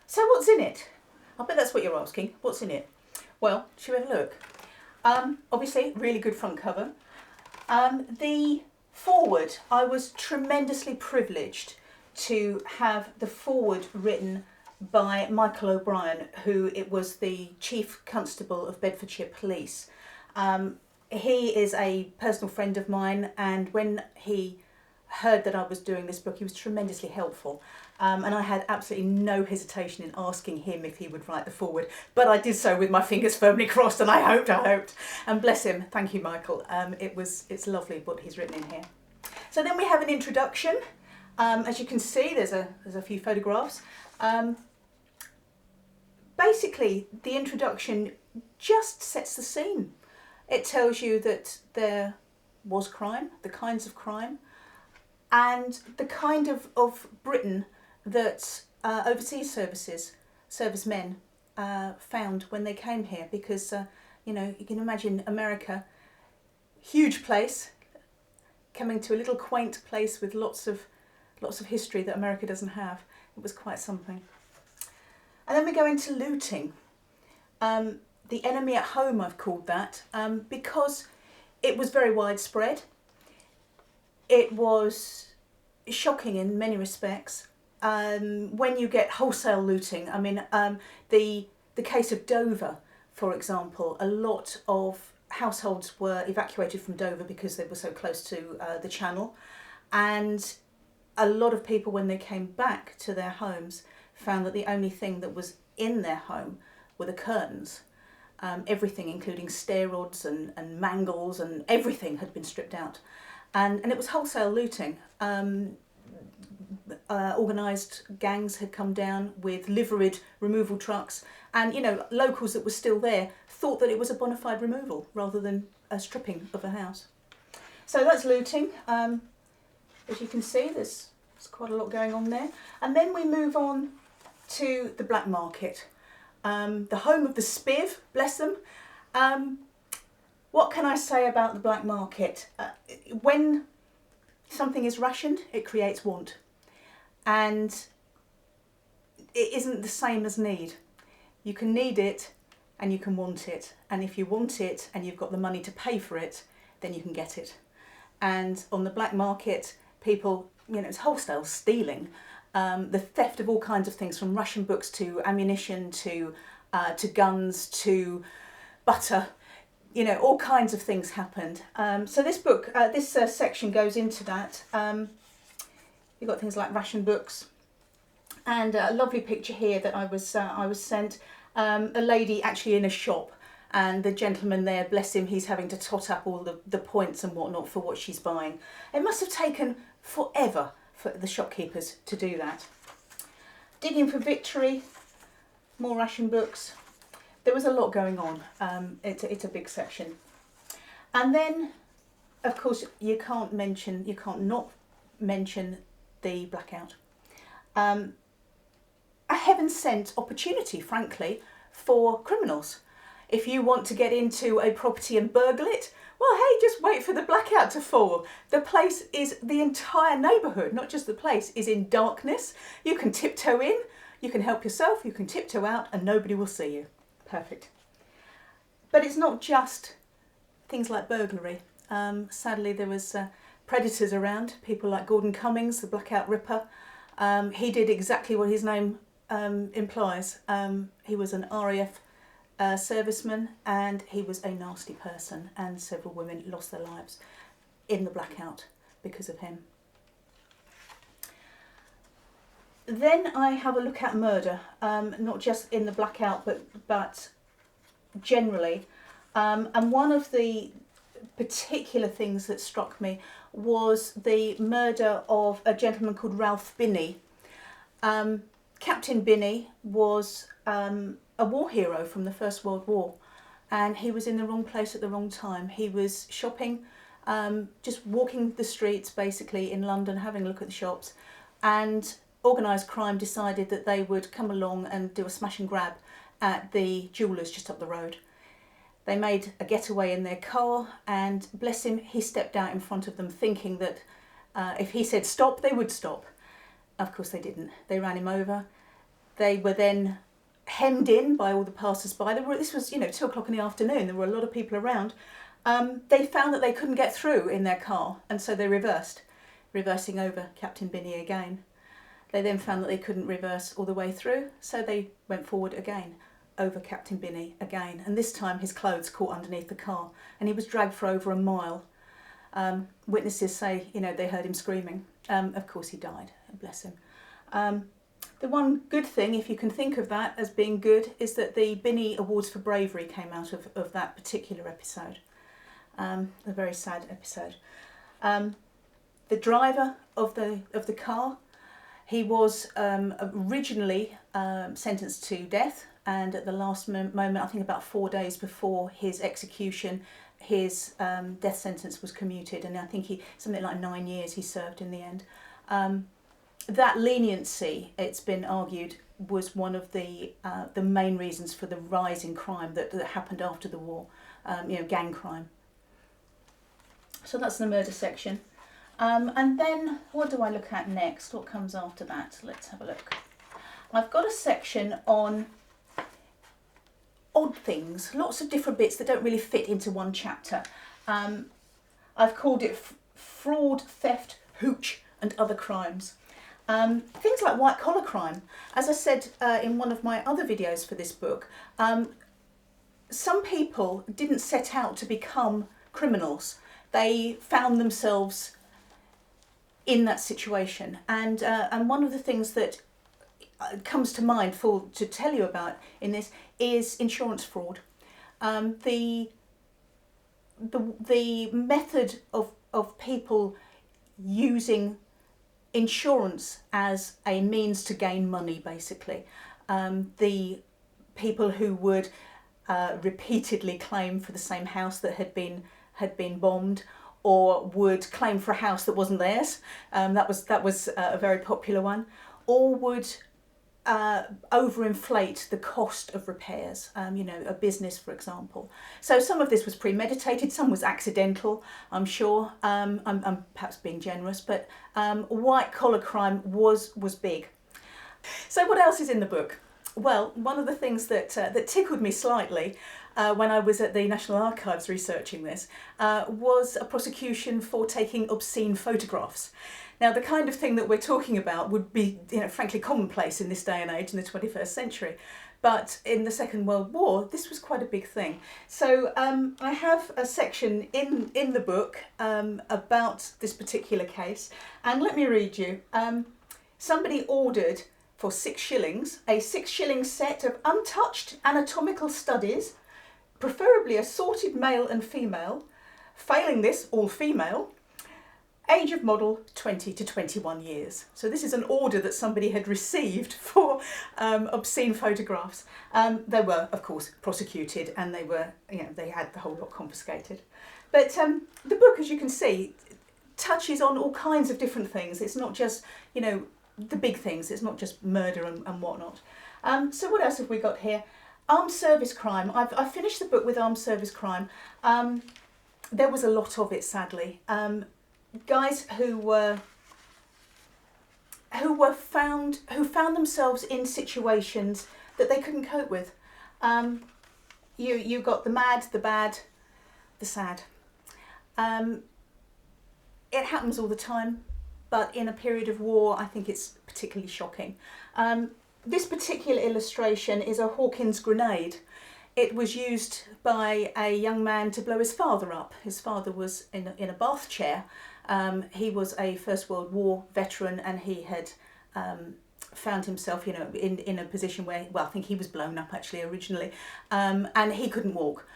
So what's in it? I bet that's what you're asking. What's in it? Well, shall we have a look? Obviously, really good front cover. The foreword, I was tremendously privileged to have the foreword written by Michael O'Brien, who it was the Chief Constable of Bedfordshire Police. He is a personal friend of mine, and when he heard that I was doing this book, he was tremendously helpful. And I had absolutely no hesitation in asking him if he would write the foreword, but I did so with my fingers firmly crossed, and I hoped. And bless him, thank you, Michael. It's lovely what he's written in here. So then we have an introduction. As you can see, there's a few photographs. Basically, the introduction just sets the scene. It tells you that there was crime, the kinds of crime, and the kind of Britain that overseas servicemen found when they came here. Because, you can imagine America, huge place, coming to a little quaint place with lots of history that America doesn't have. It was quite something. And then we go into looting. The enemy at home, I've called that, because it was very widespread. It was shocking in many respects. When you get wholesale looting, I mean, the case of Dover, for example, a lot of households were evacuated from Dover because they were so close to the Channel, and a lot of people, when they came back to their homes, found that the only thing that was in their home were the curtains. Everything, including stair rods and mangles and everything, had been stripped out. And it was wholesale looting. Organised gangs had come down with liveried removal trucks, and locals that were still there thought that it was a bona fide removal rather than a stripping of a house. So that's looting. As you can see, there's quite a lot going on there. And then we move on to the black market, the home of the spiv, bless them. What can I say about the black market? When something is rationed, it creates want. And it isn't the same as need. You can need it and you can want it. And if you want it and you've got the money to pay for it, then you can get it. And on the black market, people, it's wholesale stealing. The theft of all kinds of things, from ration books to ammunition to guns to butter. All kinds of things happened. So this book, this section goes into that. You've got things like ration books, and a lovely picture here that I was sent. A lady actually in a shop, and the gentleman there, bless him, he's having to tot up all the points and whatnot for what she's buying. It must have taken forever for the shopkeepers to do that. Digging for Victory, more ration books. There was a lot going on. It's a big section. And then, of course, you can't not mention the blackout. A heaven-sent opportunity, frankly, for criminals. If you want to get into a property and burgle it, well, hey, just wait for the blackout to fall. The entire neighbourhood, not just the place, is in darkness. You can tiptoe in, you can help yourself, you can tiptoe out, and nobody will see you. Perfect. But it's not just things like burglary. Sadly, there was predators around, people like Gordon Cummings, the Blackout Ripper. He did exactly what his name implies. He was an RAF serviceman, and he was a nasty person, and several women lost their lives in the blackout because of him. Then I have a look at murder, not just in the blackout, but generally. And one of the particular things that struck me was the murder of a gentleman called Ralph Binney. Captain Binney was a war hero from the First World War, and he was in the wrong place at the wrong time. He was shopping, just walking the streets basically in London, having a look at the shops, and organised crime decided that they would come along and do a smash and grab at the jewellers just up the road. They made a getaway in their car, and bless him, he stepped out in front of them thinking that if he said stop, they would stop. Of course they didn't. They ran him over. They were then hemmed in by all the passers-by. This was, 2 o'clock in the afternoon. There were a lot of people around. They found that they couldn't get through in their car, and so they reversing over Captain Binney again. They then found that they couldn't reverse all the way through, so they went forward again, over Captain Binney again. And this time his clothes caught underneath the car, and he was dragged for over a mile. Witnesses say, they heard him screaming. Of course he died, bless him. The one good thing, if you can think of that as being good, is that the Binney Awards for Bravery came out of that particular episode. A very sad episode. The driver of the car, he was originally sentenced to death, and at the last moment, I think about 4 days before his execution, his death sentence was commuted, and I think something like 9 years he served in the end. That leniency, it's been argued, was one of the main reasons for the rise in crime that happened after the war, gang crime. So that's the murder section. And then what do I look at next? What comes after that? Let's have a look. I've got a section on odd things, lots of different bits that don't really fit into one chapter. I've called it fraud, theft, hooch and other crimes. Things like white collar crime. As I said in one of my other videos for this book, some people didn't set out to become criminals. They found themselves in that situation, and one of the things that comes to mind to tell you about in this is insurance fraud. The method of people using insurance as a means to gain money, basically. The people who would repeatedly claim for the same house that had been bombed, or would claim for a house that wasn't theirs. That was a very popular one. Or would overinflate the cost of repairs, a business, for example. So some of this was premeditated, some was accidental, I'm sure. I'm perhaps being generous, but white collar crime was big. So what else is in the book? Well, one of the things that tickled me slightly when I was at the National Archives researching this was a prosecution for taking obscene photographs. Now, the kind of thing that we're talking about would be, frankly commonplace in this day and age in the 21st century. But in the Second World War, this was quite a big thing. So I have a section in the book about this particular case. And let me read you. Somebody ordered for 6 shillings, a 6-shilling set of untouched anatomical studies, preferably assorted male and female, failing this, all female, age of model 20 to 21 years. So this is an order that somebody had received for obscene photographs. They were, of course, prosecuted, and they were, they had the whole lot confiscated. But the book, as you can see, touches on all kinds of different things. It's not just, the big things. It's not just murder and whatnot. So what else have we got here? Armed service crime. I've finished the book with armed service crime. There was a lot of it, sadly. Guys who found themselves in situations that they couldn't cope with. You got the mad, the bad, the sad. It happens all the time, but in a period of war, I think it's particularly shocking. This particular illustration is a Hawkins grenade. It was used by a young man to blow his father up. His father was in a bath chair. He was a First World War veteran, and he had found himself, in a position where, I think he was blown up actually originally, and he couldn't walk.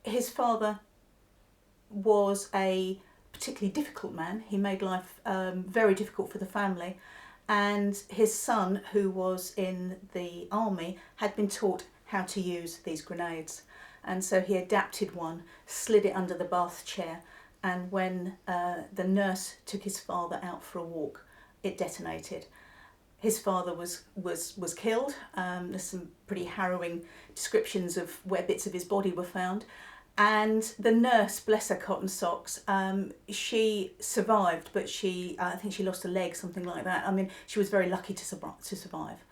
His father was a particularly difficult man. He made life very difficult for the family, and his son, who was in the army, had been taught how to use these grenades, and so he adapted one, slid it under the bath chair, and when the nurse took his father out for a walk, it detonated. His father was killed. There's some pretty harrowing descriptions of where bits of his body were found. And the nurse, bless her cotton socks, she survived, but I think she lost a leg, something like that. I mean, she was very lucky to survive.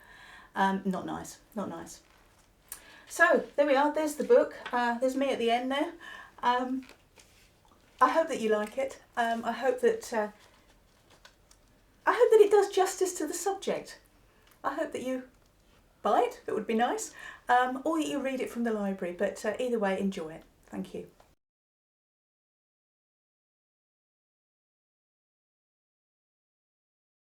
Not nice, not nice. So there we are, there's the book, there's me at the end there. I hope that you like it. I hope that it does justice to the subject. I hope that you buy it, that would be nice, or that you read it from the library, but either way, enjoy it. Thank you.